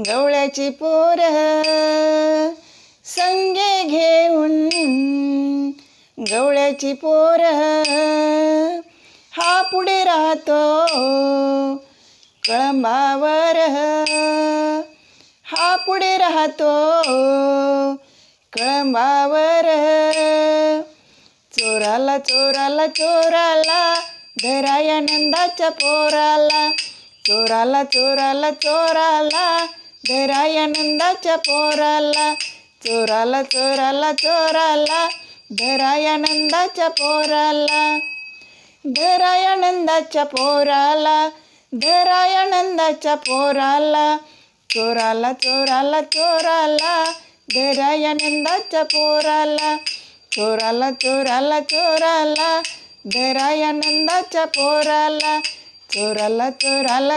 गवळ्याची पोर संगे घेऊन गवळ्याची पोर हा पुढे राहतो कळंबावर हा पुढे राहतो कळंबावर चोराला चोराला चोराला धराया नंदाच्या पोराला चोराला चोराला चोराला धराया नंदाच्या पोराला चोराला चोराला चोराला धराया नंदाच्या पोराला धराया नंदाच्या पोराला धराया नंदाच्या पोराला चोराला चोराला चोराला धराया नंदाच्या पोराला चोराला चोराला चोराला धराया नंदाच्या पोराला चोराला चोराला